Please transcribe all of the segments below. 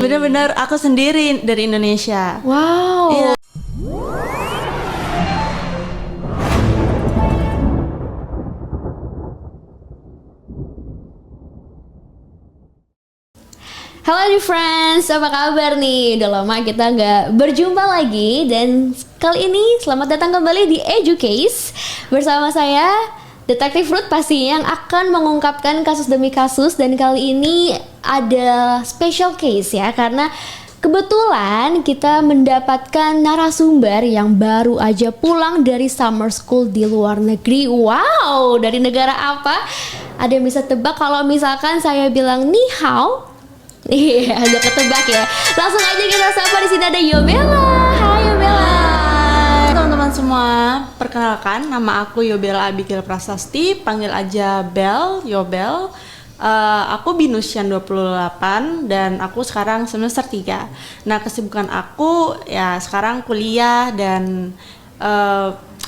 Bener-bener aku sendiri dari Indonesia. Wow. Iya. Halo nih friends, apa kabar nih? Udah lama kita nggak berjumpa lagi. Dan kali ini selamat datang kembali di Educase. Bersama saya, Detektif Ruth pastinya yang akan mengungkapkan kasus demi kasus. Dan kali ini ada special case ya, karena kebetulan kita mendapatkan narasumber yang baru aja pulang dari summer school di luar negeri. Wow, dari negara apa? Ada yang bisa tebak kalau misalkan saya bilang ni hao? Iya, udah ketebak ya. Langsung aja kita sapa, di sini ada Yobella. Hai Yobella. Teman-teman semua, perkenalkan nama aku Yobella Abigail Prasasti, panggil aja Bel, Yobel. Aku Binusian 28 dan aku sekarang semester 3. Nah, kesibukan aku ya sekarang kuliah dan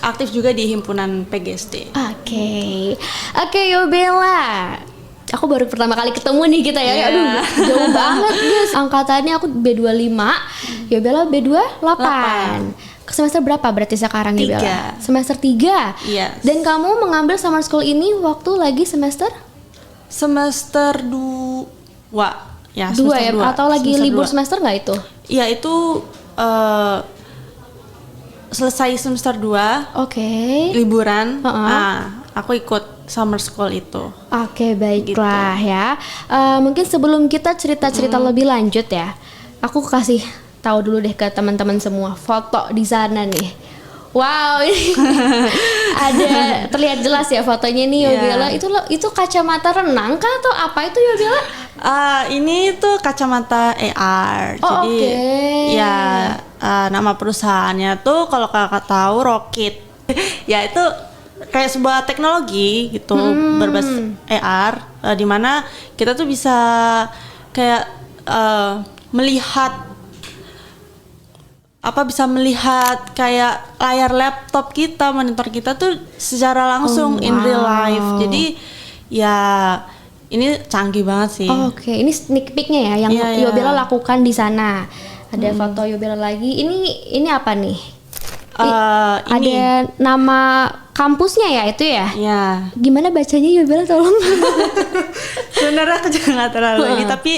aktif juga di himpunan PGSD. Oke Yobella. Aku baru pertama kali ketemu nih kita ya. Aduh, jauh banget guys. Angkatannya aku B25, Yobella B28. Semester berapa berarti sekarang Yobella? Semester 3. Yes. Dan kamu mengambil summer school ini waktu lagi semester? Semester 2. Ya, 2 ya? 2. Atau lagi semester libur 2. semester nggak itu? Iya, itu selesai semester 2. Oke. Liburan. Aku ikut summer school itu. Oke, baiklah gitu. Ya. Mungkin sebelum kita cerita-cerita lebih lanjut ya, aku kasih tahu dulu deh ke teman-teman semua foto di sana nih. Wow, ini ada terlihat jelas ya fotonya nih Yobella. Itu kacamata renang kah atau apa itu Yobella? Ini tuh kacamata AR. Jadi ya nama perusahaannya tuh kalau kakak tahu Rocket. Ya itu kayak sebuah teknologi gitu berbasis AR, di mana kita tuh bisa kayak bisa melihat kayak layar laptop kita, monitor kita tuh secara langsung in real life. Jadi ya ini canggih banget sih. Oke, ini sneak peeknya ya yang Yobella lakukan di sana. Ada foto Yobella lagi. Ini apa nih? Ini ada nama kampusnya ya itu ya? Ya. Gimana bacanya Yobella tolong? Sebenarnya aku juga nggak terlalu ini, tapi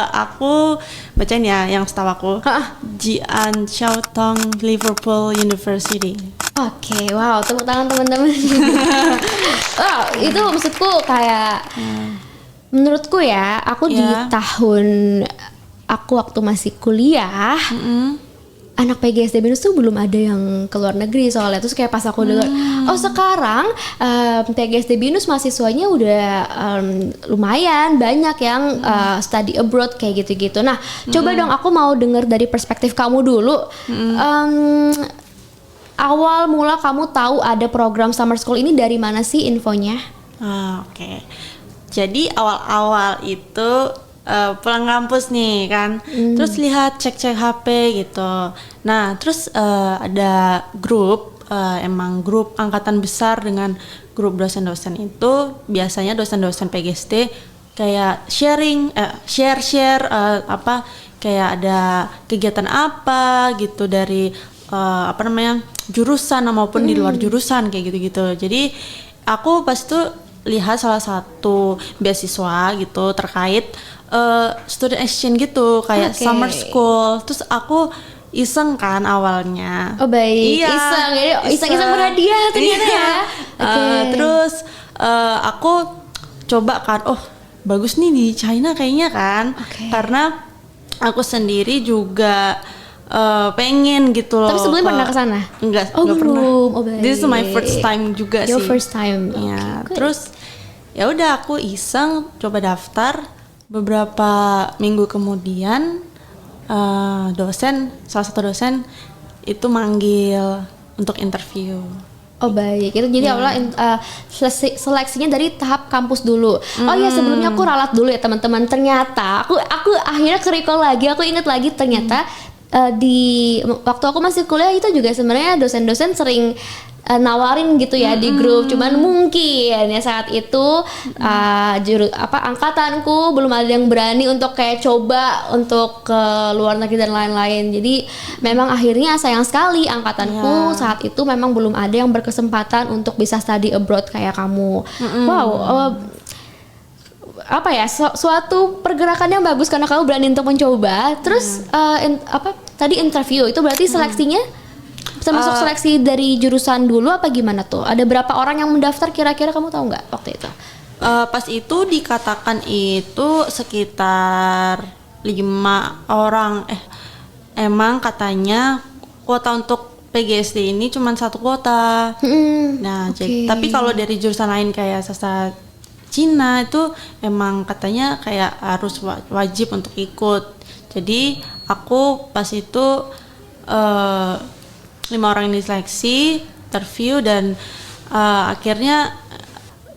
aku bacain ya yang setahu aku. Jian Xiaotong Liverpool University. Oke, wow, tepuk tangan teman-teman. Wow, itu maksudku kayak menurutku ya, aku di tahun aku waktu masih kuliah, anak PGSD Binus tuh belum ada yang ke luar negeri soalnya. Terus kayak pas aku dengar, oh sekarang PGSD Binus mahasiswanya udah lumayan banyak yang study abroad kayak gitu-gitu. Nah, coba dong aku mau dengar dari perspektif kamu dulu. Awal mula kamu tahu ada program summer school ini dari mana sih infonya? Oke. Jadi awal-awal itu pulang kampus nih kan, terus lihat cek-cek HP gitu. Nah terus ada grup, emang grup angkatan besar dengan grup dosen-dosen itu biasanya dosen-dosen PGSD kayak share kayak ada kegiatan apa gitu dari jurusan maupun di luar jurusan kayak gitu-gitu. Jadi aku pas itu lihat salah satu beasiswa gitu terkait student exchange gitu kayak summer school. Terus aku iseng kan awalnya. Oh baik, iseng berhadiah ternyata ya. Terus aku coba kan, oh bagus nih di China kayaknya kan. Karena aku sendiri juga pengen gitu loh. Tapi sebelumnya pernah ke sana? Enggak belum pernah. Oh, baik. This is my first time juga sih. Your first time. Ya, terus ya udah aku iseng coba daftar. Beberapa minggu kemudian salah satu dosen itu manggil untuk interview. Oh baik, itu jadi awalnya seleksinya dari tahap kampus dulu. Oh ya sebelumnya aku ralat dulu ya teman-teman. Ternyata aku akhirnya ke recall lagi, aku ingat lagi ternyata di waktu aku masih kuliah itu juga sebenarnya dosen-dosen sering nawarin gitu ya di grup, cuman mungkin ya saat itu angkatanku belum ada yang berani untuk kayak coba untuk ke luar negeri dan lain-lain. Jadi memang akhirnya sayang sekali angkatanku saat itu memang belum ada yang berkesempatan untuk bisa study abroad kayak kamu. Wow, apa ya, suatu pergerakan yang bagus karena kamu berani untuk mencoba. Terus tadi interview itu berarti seleksinya termasuk seleksi dari jurusan dulu apa gimana tuh? Ada berapa orang yang mendaftar kira-kira, kamu tahu nggak waktu itu? Pas itu dikatakan itu sekitar 5 orang. Emang katanya kuota untuk PGSD ini cuma 1 kuota. Nah, tapi kalau dari jurusan lain kayak sastra Cina itu emang katanya kayak harus wajib untuk ikut. Jadi aku pas itu 5 orang ini diseleksi, interview, dan akhirnya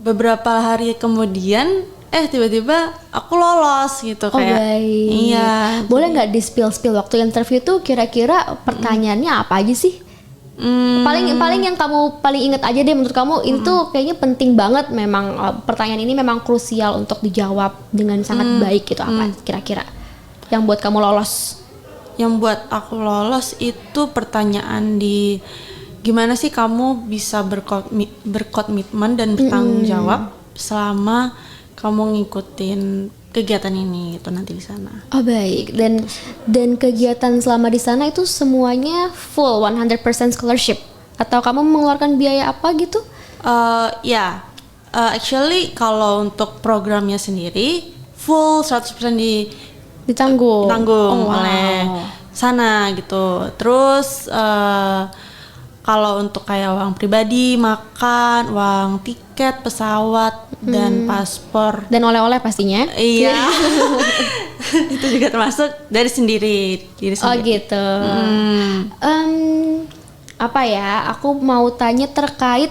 beberapa hari kemudian tiba-tiba aku lolos gitu. Kayak baik. Iya. Boleh nggak di spill waktu interview tuh kira-kira pertanyaannya apa aja sih? Paling yang kamu paling inget aja deh menurut kamu itu kayaknya penting banget, memang pertanyaan ini memang krusial untuk dijawab dengan sangat baik gitu. Apa kira-kira yang buat kamu lolos? Yang buat aku lolos itu pertanyaan di gimana sih kamu bisa berkomitmen dan bertanggung jawab selama kamu ngikutin kegiatan ini gitu nanti di sana. Oh baik, dan kegiatan selama di sana itu semuanya full 100% scholarship atau kamu mengeluarkan biaya apa gitu? Actually kalau untuk programnya sendiri full 100% ditanggung oleh sana gitu. Terus kalau untuk kayak uang pribadi, makan, uang tiket pesawat dan paspor dan oleh-oleh pastinya. Iya. Itu juga termasuk dari diri sendiri. Oh gitu. Apa ya? Aku mau tanya terkait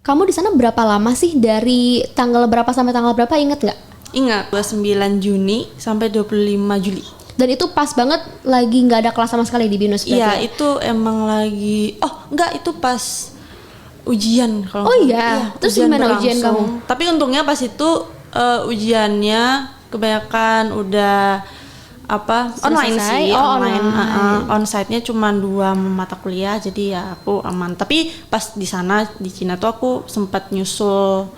kamu di sana berapa lama sih, dari tanggal berapa sampai tanggal berapa, inget nggak? Ingat, 29 Juni sampai 25 Juli. Dan itu pas banget lagi nggak ada kelas sama sekali di BINUS berarti? Iya, itu emang lagi. Enggak, itu pas ujian kalau. Oh iya. Terus gimana ujian kamu? Tapi untungnya pas itu ujiannya kebanyakan udah online sih, online. Onsite-nya cuma 2 mata kuliah, jadi ya aku aman. Tapi pas di sana di Cina tuh aku sempat nyusul.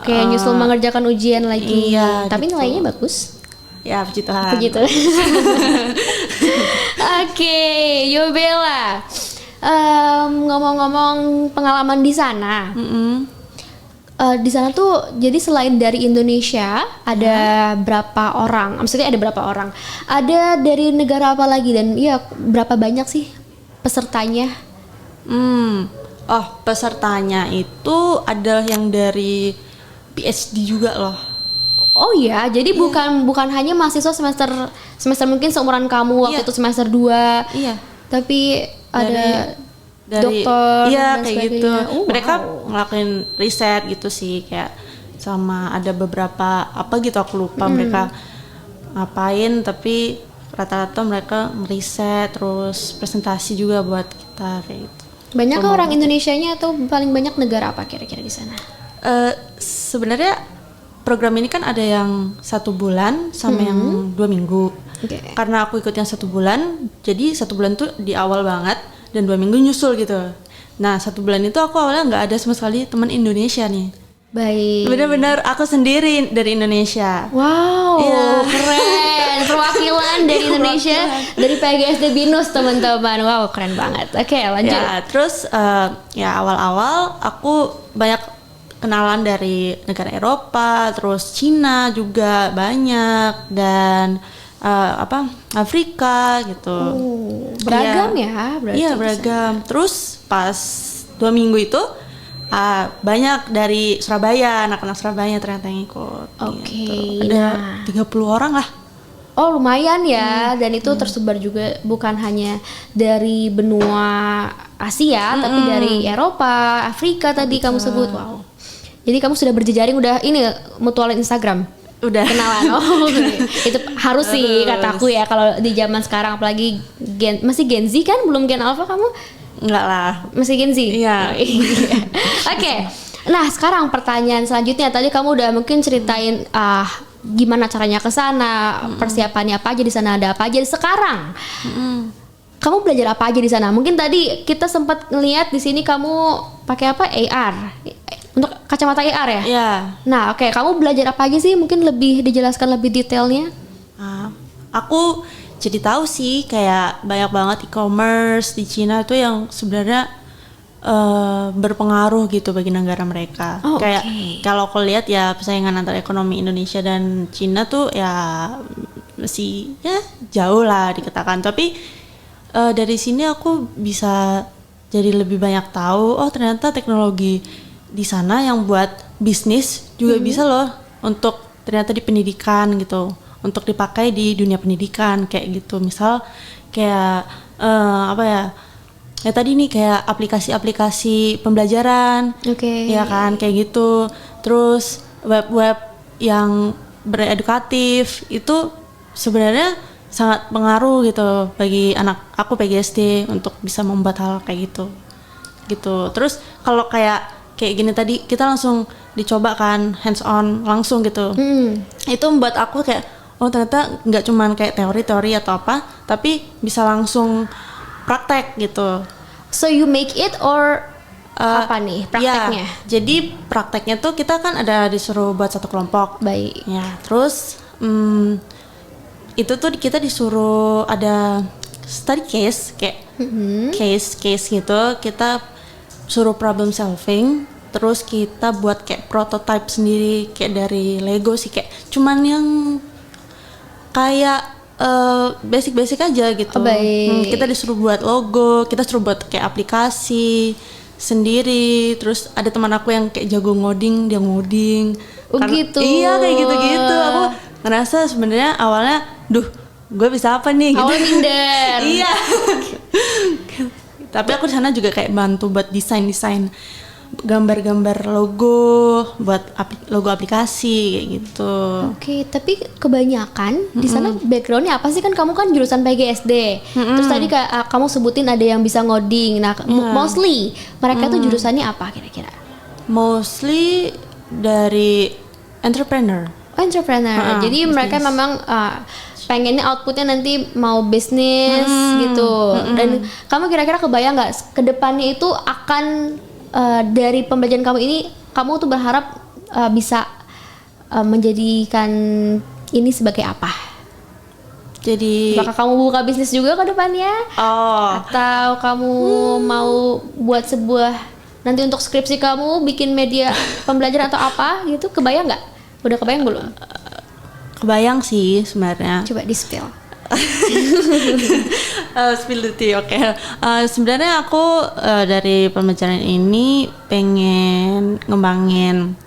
Nyusul mengerjakan ujian lagi. Iya, tapi gitu. Nilainya bagus. Ya, puji Tuhan. Begitu. Yobella. Ngomong-ngomong pengalaman di sana. Di sana tuh jadi selain dari Indonesia ada berapa orang? Maksudnya ada berapa orang? Ada dari negara apa lagi, dan berapa banyak sih pesertanya? Pesertanya itu adalah yang dari PhD juga loh. Oh iya, jadi bukan hanya mahasiswa semester mungkin seumuran kamu waktu itu semester 2. Iya. Tapi ada dari dokter dan kayak sebagainya. gitu. Mereka ngelakuin riset gitu sih, kayak sama ada beberapa gitu aku lupa mereka ngapain, tapi rata-rata mereka meriset terus presentasi juga buat kita kayak gitu. Banyak orang Indonesianya atau paling banyak negara apa kira-kira di sana? Sebenarnya program ini kan ada yang 1 bulan sama yang 2 minggu. Karena aku ikut yang 1 bulan, jadi 1 bulan tuh di awal banget dan 2 minggu nyusul gitu. Nah 1 bulan itu aku awalnya nggak ada sama sekali teman Indonesia nih. Baik. Benar-benar aku sendiri dari Indonesia. Wow, keren. Perwakilan dari Indonesia dari PGSD BINUS teman-teman. Wow, keren banget. Oke, lanjut. Ya, terus awal-awal aku banyak kenalan dari negara Eropa, terus Cina juga banyak, dan Afrika gitu. Beragam ya berarti. Iya, beragam. Terus pas 2 minggu itu banyak dari Surabaya, anak-anak Surabaya ternyata yang ikut. Gitu. Ada 30 orang lah. Oh lumayan ya, dan itu tersebar juga bukan hanya dari benua Asia, tapi dari Eropa, Afrika tadi kamu sebut. Wow. Jadi kamu sudah berjejaring, udah ini mutualin Instagram? Udah. kenalan. Oh, itu harus sih kataku ya kalau di zaman sekarang, apalagi masih Gen Z kan, belum Gen Alpha kamu? Enggak lah. Masih Gen Z? Iya. Oke. Nah, sekarang pertanyaan selanjutnya, tadi kamu udah mungkin ceritain gimana caranya ke sana, persiapannya apa aja di sana, ada apa aja. Sekarang kamu belajar apa aja di sana? Mungkin tadi kita sempat ngelihat di sini kamu pakai apa? AR. Untuk kacamata AR ya? Iya. Nah, oke, kamu belajar apa aja sih? Mungkin lebih dijelaskan lebih detailnya. Aku jadi tahu sih kayak banyak banget e-commerce di Cina itu yang sebenarnya berpengaruh gitu bagi negara mereka. Oh, kayak oke. kalau aku lihat ya persaingan antara ekonomi Indonesia dan Cina tuh ya masih ya jauh lah dikatakan. Tapi dari sini aku bisa jadi lebih banyak tahu. Oh ternyata teknologi di sana yang buat bisnis juga bisa loh untuk ternyata di pendidikan gitu, untuk dipakai di dunia pendidikan kayak gitu. Misal kayak apa ya? Ya tadi nih kayak aplikasi-aplikasi pembelajaran, ya kan kayak gitu. Terus web-web yang beredukatif itu sebenarnya sangat pengaruh gitu bagi anak aku PGSD untuk bisa membuat hal kayak gitu. Terus kalau kayak gini tadi kita langsung dicoba kan hands on langsung gitu. Itu membuat aku kayak oh ternyata nggak cuman kayak teori-teori atau apa, tapi bisa langsung praktek gitu. So you make it or apa nih prakteknya? Ya, jadi prakteknya tuh kita kan ada disuruh buat satu kelompok. Baik. Ya, terus itu tuh kita disuruh ada study case kayak case gitu. Kita suruh problem solving, terus kita buat kayak prototype sendiri kayak dari Lego sih, kayak cuman yang kayak basic aja gitu. Baik. Kita disuruh buat logo, kita suruh buat kayak aplikasi sendiri. Terus ada teman aku yang kayak jago ngoding, dia ngoding. Oh gitu. Iya kayak gitu. Aku ngerasa sebenarnya awalnya, gue bisa apa nih? Awalnya gitu. minder. Iya. Tapi aku di sana juga kayak bantu buat desain gambar-gambar logo, buat logo aplikasi kayak gitu. Oke, tapi kebanyakan di sana backgroundnya apa sih? Kan kamu kan jurusan PGSD. Terus tadi kamu sebutin ada yang bisa ngoding. Nah, mostly mereka tuh jurusannya apa kira-kira? Mostly dari entrepreneur. Oh, entrepreneur. Jadi business. mereka memang pengennya outputnya nanti mau bisnis gitu. Dan kamu kira-kira kebayang nggak kedepannya itu akan dari pembelajaran kamu ini, kamu tuh berharap bisa menjadikan ini sebagai apa? Jadi Bakal kamu buka bisnis juga ke depannya? Atau kamu mau buat sebuah nanti untuk skripsi kamu bikin media pembelajaran atau apa gitu? Kebayang nggak? Udah kebayang belum? kebayang sih sebenarnya. Coba di spill. Spill the tea, oke. Sebenarnya aku dari pembelajaran ini pengen ngembangin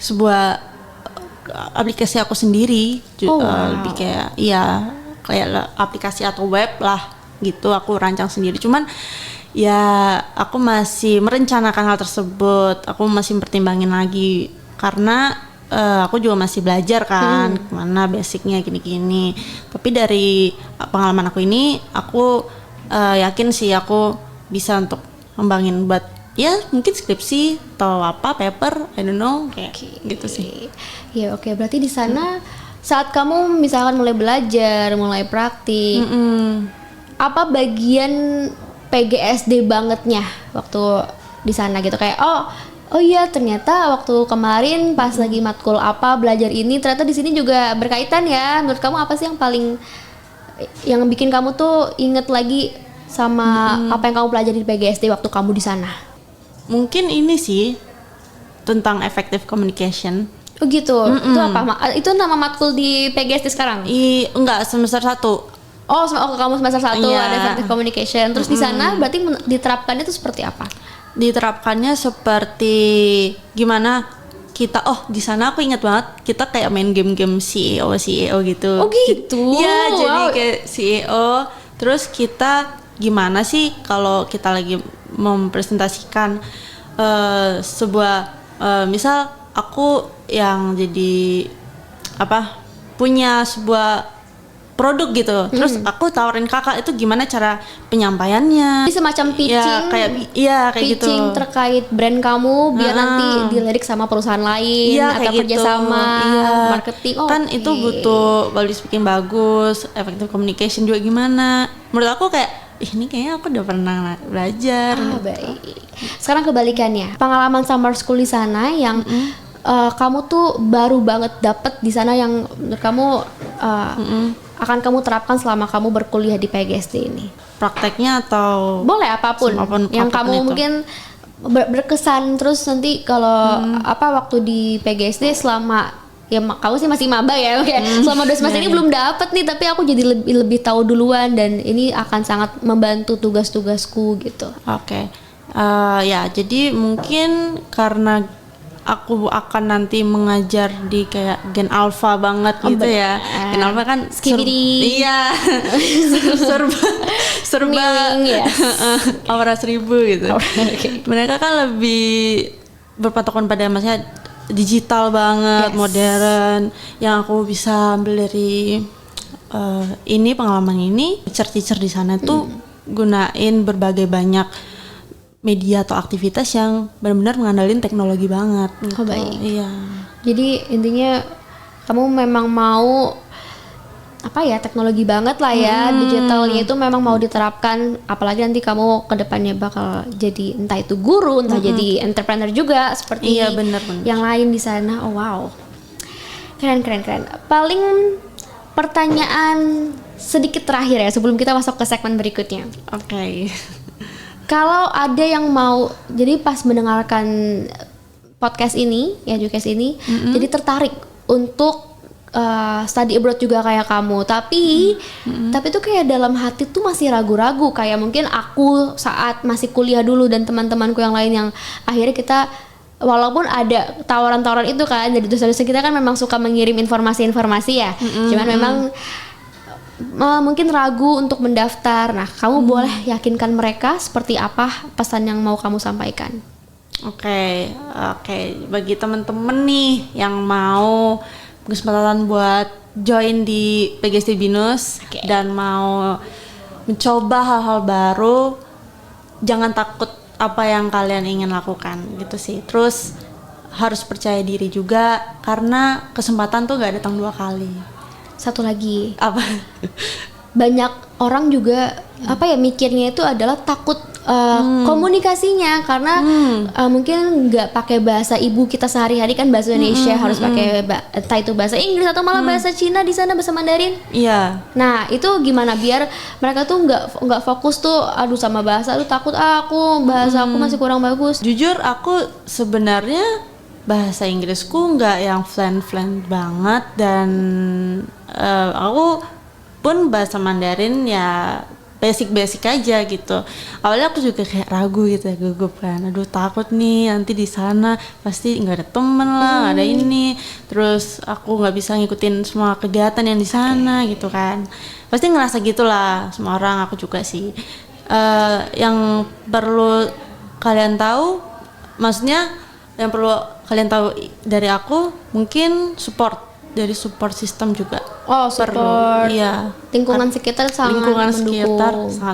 sebuah aplikasi aku sendiri. Lebih kayak kayak aplikasi atau web lah gitu. Aku rancang sendiri. Cuman ya aku masih merencanakan hal tersebut. Aku masih pertimbangin lagi karena aku juga masih belajar kan mana basicnya gini-gini. Tapi dari pengalaman aku ini, aku yakin sih aku bisa untuk ngembangin buat ya mungkin skripsi atau apa paper, I don't know kayak gitu sih. Ya oke, berarti di sana saat kamu misalkan mulai belajar, mulai praktik, apa bagian PGSD bangetnya waktu di sana gitu, kayak oh iya ternyata waktu kemarin pas lagi matkul apa belajar ini ternyata di sini juga berkaitan ya. Menurut kamu apa sih yang bikin kamu tuh inget lagi sama apa yang kamu pelajari di PGSD waktu kamu di sana? Mungkin ini sih tentang effective communication. Oh gitu. Itu apa? Itu nama matkul di PGSD sekarang? Enggak, semester 1. Oh, kamu semester 1 Iya. ada effective communication. Terus di sana berarti diterapkannya itu seperti apa? Diterapkannya seperti gimana kita di sana aku ingat banget kita kayak main game-game CEO gitu. Oh gitu. Iya, jadi kayak CEO. Terus kita gimana sih kalau kita lagi mempresentasikan sebuah misal aku yang jadi punya sebuah produk gitu. Terus aku tawarin kakak itu gimana cara penyampaiannya. Jadi semacam pitching. Kayak pitching gitu. terkait brand kamu biar nanti dilirik sama perusahaan lain atau kayak kerjasama marketing. Kan itu butuh public speaking bagus, effective communication juga gimana. Menurut aku kayak ini kayaknya aku udah pernah belajar. Baik. Sekarang kebalikannya. Pengalaman summer school di sana yang kamu tuh baru banget dapet di sana yang menurut kamu akan kamu terapkan selama kamu berkuliah di PGSD ini. Prakteknya atau boleh apapun yang kamu itu. mungkin berkesan terus nanti kalau waktu di PGSD selama ya kamu sih masih maba ya selama 2 semester ini belum dapet nih, tapi aku jadi lebih tahu duluan dan ini akan sangat membantu tugas-tugasku gitu. Oke. Ya jadi mungkin karena aku akan nanti mengajar di kayak gen alpha banget gitu ya. Gen alpha kan skibidi. serba aura 1000 gitu. Mereka kan lebih berpatokan pada maksudnya digital banget, modern. Yang aku bisa ambil dari ini pengalaman ini, teacher di sana tuh gunain berbagai banyak media atau aktivitas yang benar-benar mengandalkan teknologi banget gitu. Baik. Iya. Jadi intinya kamu memang mau teknologi banget lah ya, digitalnya itu memang mau diterapkan, apalagi nanti kamu kedepannya bakal jadi entah itu guru, entah jadi entrepreneur juga seperti bener. yang lain di sana. Oh wow, keren. Paling pertanyaan sedikit terakhir ya sebelum kita masuk ke segmen berikutnya. Oke. Kalau ada yang mau, jadi pas mendengarkan podcast ini, ya Educase ini, jadi tertarik untuk study abroad juga kayak kamu, tapi tuh kayak dalam hati tuh masih ragu-ragu, kayak mungkin aku saat masih kuliah dulu dan teman-temanku yang lain yang akhirnya kita walaupun ada tawaran-tawaran itu kan dari dosen-dosen kita kan memang suka mengirim informasi-informasi ya, cuman memang mungkin ragu untuk mendaftar. Nah, kamu boleh yakinkan mereka seperti apa pesan yang mau kamu sampaikan. Oke. Bagi teman-teman nih yang mau kesempatan buat join di PGSD Binus dan mau mencoba hal-hal baru, jangan takut apa yang kalian ingin lakukan gitu sih. Terus harus percaya diri juga karena kesempatan tuh gak datang 2 kali. Satu lagi, apa? Banyak orang juga mikirnya itu adalah takut komunikasinya karena mungkin nggak pakai bahasa ibu kita sehari-hari kan, bahasa Indonesia harus pakai entah itu bahasa Inggris atau malah bahasa Cina di sana, bahasa Mandarin. Iya. Nah itu gimana biar mereka tuh nggak fokus tuh sama bahasa, tuh takut aku bahasa aku masih kurang bagus. Jujur aku sebenarnya bahasa Inggrisku nggak yang fluent banget dan aku pun bahasa Mandarin ya basic aja gitu. Awalnya aku juga kayak ragu gitu ya, gugup kan. Aduh takut nih nanti di sana pasti nggak ada temen lah, nggak ada ini. Terus aku nggak bisa ngikutin semua kegiatan yang di sana gitu kan. Pasti ngerasa gitulah semua orang, aku juga sih. Yang perlu kalian tahu, maksudnya yang perlu kalian tahu dari aku mungkin support system juga. Oh, support. Iya. Lingkungan sekitar sangat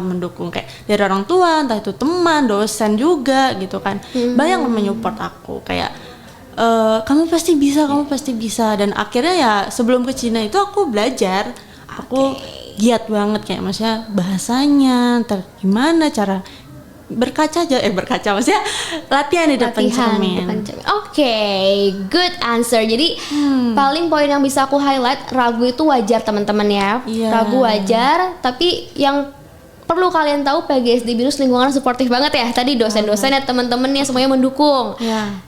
mendukung. Kayak dari orang tua, entah itu teman, dosen juga gitu kan. Banyak yang menyupport aku kayak kamu pasti bisa dan akhirnya ya sebelum ke Cina itu aku belajar. Aku giat banget kayak maksudnya bahasanya, entar gimana cara berkaca maksudnya latihan di depan cermin. Good answer. Jadi paling poin yang bisa aku highlight, ragu itu wajar teman-teman ya. Ragu wajar, tapi yang perlu kalian tahu PGSD Binus lingkungan suportif banget ya. Tadi dosen-dosen ya, teman-temannya semuanya mendukung.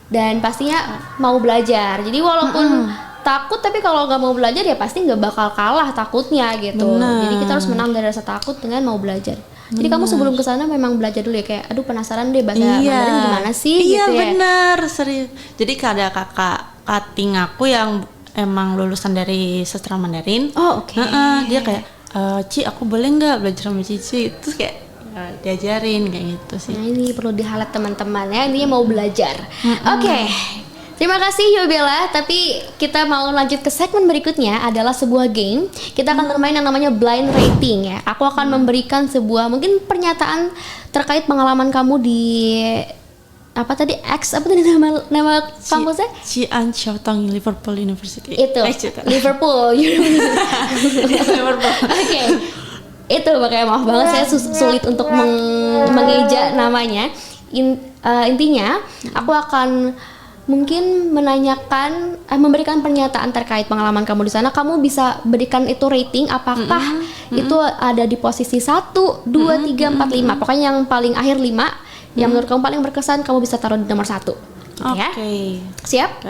Dan pastinya mau belajar. Jadi walaupun takut, tapi kalau nggak mau belajar ya pasti nggak bakal kalah takutnya gitu. Jadi kita harus menang dari rasa takut dengan mau belajar. Jadi kamu sebelum kesana memang belajar dulu ya, kayak aduh penasaran deh bahasa Mandarin gimana sih gitu ya. Iya benar, serius. Jadi ada kakak cutting aku yang emang lulusan dari sastra Mandarin. Dia kayak Ci aku boleh nggak belajar sama Cici, terus kayak diajarin kayak gitu sih. Nah ini perlu di-highlight teman-teman ya, ini mau belajar. Terima kasih Yobella, tapi kita mau lanjut ke segmen berikutnya adalah sebuah game. Kita akan bermain yang namanya blind rating ya. Aku akan memberikan sebuah mungkin pernyataan terkait pengalaman kamu di apa tadi apa tadi nama kampusnya? Cian Chiao Tong Liverpool University. Itu Liverpool. Liverpool. Oke. Itu makanya maaf banget saya sulit untuk mengeja namanya. Intinya aku akan mungkin menanyakan memberikan pernyataan terkait pengalaman kamu di sana. Kamu bisa berikan itu rating apakah itu ada di posisi 1, 2, 3, 4, 5. Pokoknya yang paling akhir 5 yang menurut kamu paling berkesan kamu bisa taruh di nomor 1 gitu ya. Siap?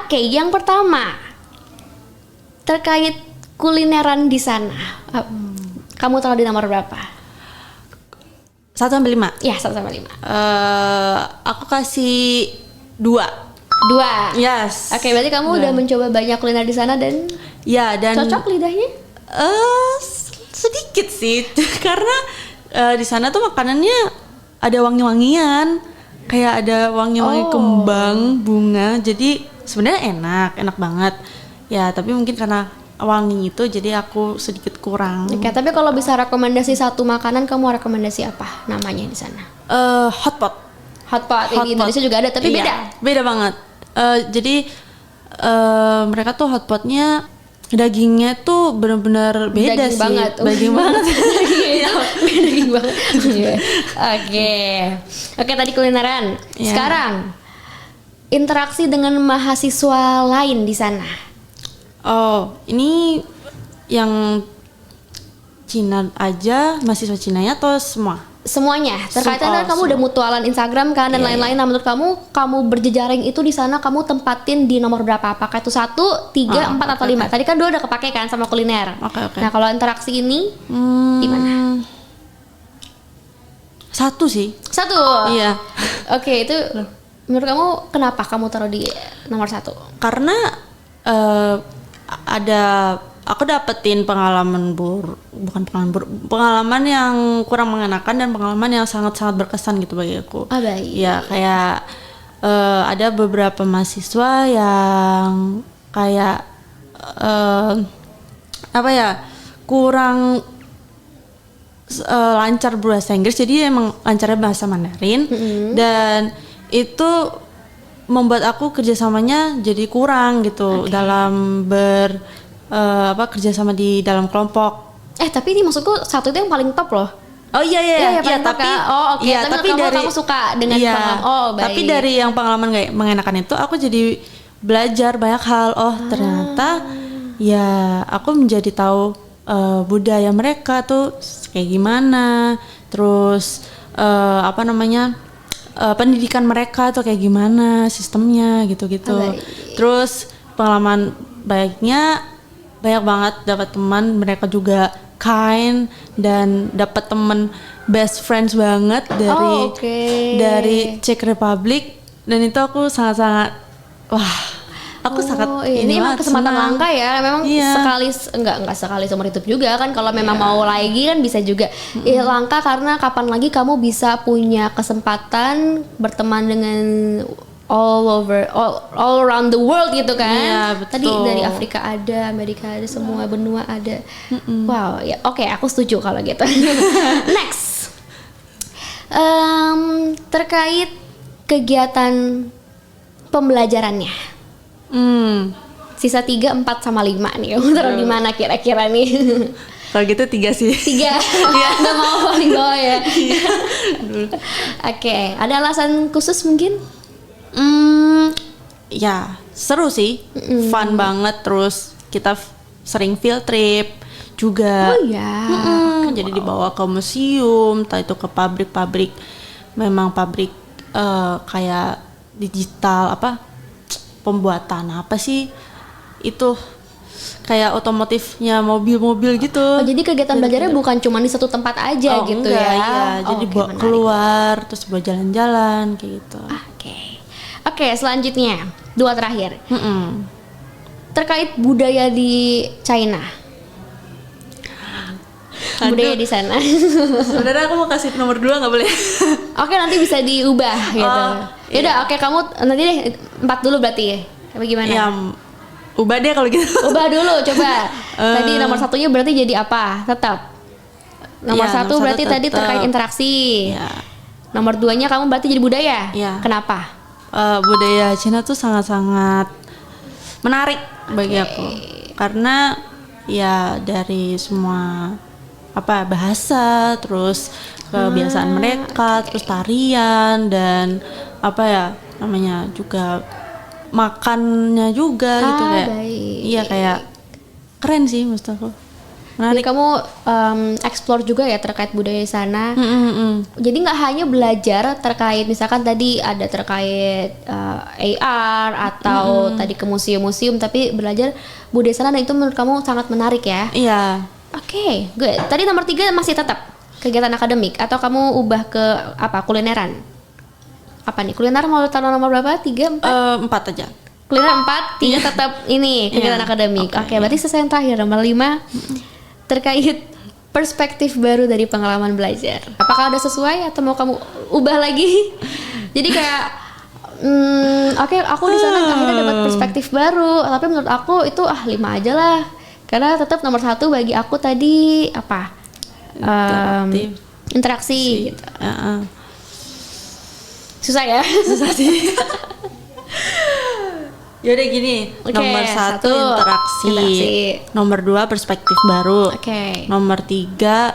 Oke, yang pertama terkait kulineran di sana. Kamu taruh di nomor berapa? 1-5. Ya, 1-5. Aku kasih 2. Yes. Oke, berarti kamu udah mencoba banyak kuliner di sana dan cocok lidahnya? Sedikit sih, karena di sana tuh makanannya ada wangi-wangian, kayak ada wangi-wangi kembang, bunga. Jadi sebenarnya enak banget. Ya, tapi mungkin karena wangi itu jadi aku sedikit kurang. Oke, tapi kalau bisa rekomendasi satu makanan, kamu rekomendasi apa namanya di sana? Hotpot Di Indonesia juga ada, tapi beda banget. Jadi mereka tuh hotpotnya dagingnya tuh benar-benar beda daging sih. Banget. Daging banget. Daging banget. Oke, tadi kulineran. Sekarang interaksi dengan mahasiswa lain di sana. Oh, ini yang Cina aja, mahasiswa Cinanya atau semua? Semuanya. Terkaitan kamu udah mutualan Instagram kan dan lain-lain. Nah, menurut kamu berjejaring itu di sana kamu tempatin di nomor berapa? Apakah itu 1, 3, 4 atau 5? Tadi kan 2 udah kepake kan sama kuliner. Oke. Nah, kalau interaksi ini gimana? 1 sih. 1. Iya. Oke, itu menurut kamu kenapa kamu taruh di nomor 1? Karena aku dapetin pengalaman pengalaman yang kurang mengenakan dan pengalaman yang sangat-sangat berkesan gitu bagi aku. Baik. Ya, kayak ada beberapa mahasiswa yang kayak kurang lancar bahasa Inggris, jadi emang lancarnya bahasa Mandarin. Dan itu membuat aku kerjasamanya jadi kurang gitu dalam kerjasama di dalam kelompok. Tapi ini maksudku 1 itu yang paling top loh. Oh iya tapi tapi kamu suka dengan pengalaman. Baik. Tapi dari yang pengalaman gak mengenakan itu aku jadi belajar banyak hal. Ternyata ya aku menjadi tahu budaya mereka tuh kayak gimana. Terus pendidikan mereka tuh kayak gimana, sistemnya gitu-gitu. Terus pengalaman baiknya banyak banget, dapat teman, mereka juga kind dan dapat teman best friends banget dari Czech Republic, dan itu aku sangat ini emang kesempatan langka ya, memang sekali enggak sekali seumur hidup juga kan, kalau memang mau lagi kan bisa juga. Langka karena kapan lagi kamu bisa punya kesempatan berteman dengan all around the world gitu kan. Iya, betul. Tadi dari Afrika ada, Amerika ada, semua benua ada. Wow, ya oke, aku setuju kalau gitu. Next. Terkait kegiatan pembelajarannya. Sisa 3, 4 sama 5 nih. Kamu taruh di mana kira-kira nih? Kalau gitu 3 sih. 3. Nggak mau paling bawah ya. Oke, ada alasan khusus mungkin? Ya seru sih, fun banget. Terus kita sering field trip juga. Jadi dibawa ke museum, entah itu ke pabrik-pabrik, memang pabrik kayak digital pembuatan apa sih itu, kayak otomotifnya mobil-mobil gitu. Jadi kegiatan belajarnya bukan cuma di satu tempat aja gitu enggak, ya. Iya. Jadi bawa keluar, terus bawa jalan-jalan kayak gitu. Oke, selanjutnya 2 terakhir. Terkait budaya di China. Budaya di sana. Sebenarnya aku mau kasih nomor 2, nggak boleh? Oke, nanti bisa diubah gitu. Yaudah, oke, kamu nanti deh 4 dulu berarti ya. Apa gimana? Ya, ubah deh kalau gitu. Ubah dulu coba. Tadi nomor satunya berarti jadi apa? Tetap. Nomor Ya, satu nomor berarti satu tadi tetap. terkait interaksi. Ya. Nomor 2-nya kamu berarti jadi budaya. Ya. Kenapa? Budaya Cina tuh sangat-sangat menarik bagi aku karena ya dari semua bahasa, terus kebiasaan mereka, terus tarian dan namanya juga makannya juga gitu kayak. Baik. Iya, kayak keren sih menurut aku. Jadi Menarik. kamu explore juga ya terkait budaya di sana. Mm-mm. Jadi nggak hanya belajar terkait misalkan tadi ada terkait AR atau tadi ke museum-museum, tapi belajar budaya sana dan itu menurut kamu sangat menarik ya. Iya. Oke, good. Tadi nomor 3 masih tetap kegiatan akademik atau kamu ubah ke kulineran? Apa nih? Kuliner mau taruh nomor berapa? 3, 4? 4 aja. Kuliner 4, 3 tetap ini kegiatan Iya. akademik. Oke, Oke, berarti selesai yang terakhir nomor 5 terkait perspektif baru dari pengalaman belajar. Apakah udah sesuai atau mau kamu ubah lagi? Jadi kayak oke, aku di sana akhirnya dapat perspektif baru, tapi menurut aku itu 5 aja lah. Karena tetap nomor 1 bagi aku tadi Interaktif. interaksi gitu. Heeh. Susah ya? Susah sih. Yaudah gini, Oke, nomor 1 1, interaksi. interaksi. Nomor 2 perspektif baru. Oke. Nomor 3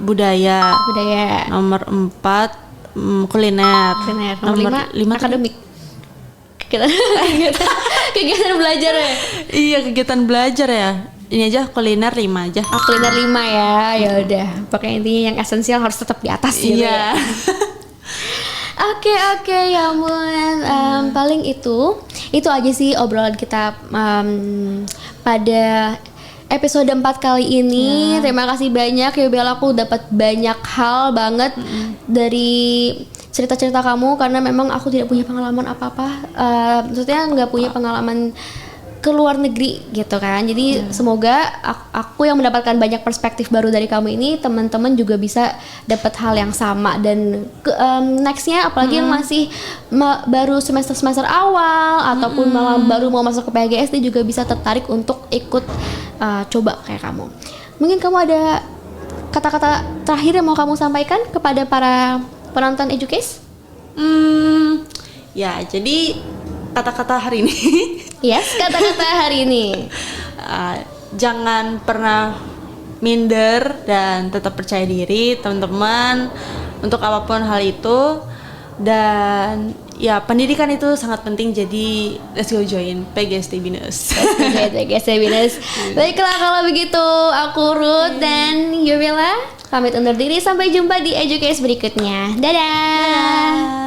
budaya. Budaya. Nomor 4 kuliner. Kuliner. Nomor 5 5 akademik. Kegiatan belajar ya. Iya, kegiatan belajar ya. Ini aja kuliner 5 aja. Kuliner 5 ya. Ya udah. Pokoknya intinya yang esensial harus tetap di atas gitu ya. Iya. Oke, ya ampun. Paling itu aja sih obrolan kita pada episode 4 kali ini. Terima kasih banyak ya Bella, aku dapat banyak hal banget dari cerita-cerita kamu karena memang aku tidak punya pengalaman apa-apa. Maksudnya nggak punya pengalaman ke luar negeri gitu kan. Jadi semoga aku yang mendapatkan banyak perspektif baru dari kamu ini, teman-teman juga bisa dapat hal yang sama dan nextnya apalagi yang masih baru semester awal ataupun malah baru mau masuk ke PGSD juga bisa tertarik untuk ikut coba kayak kamu. Mungkin kamu ada kata-kata terakhir yang mau kamu sampaikan kepada para penonton Educase? Ya, jadi kata-kata hari ini Yes, kata-kata hari ini. jangan pernah minder dan tetap percaya diri teman-teman untuk apapun hal itu, dan ya pendidikan itu sangat penting, jadi let's go join PGSD Binus. PGSD Binus. Baiklah kalau begitu, aku Ruth dan Yobella pamit undur diri, sampai jumpa di Educase berikutnya. Dadah.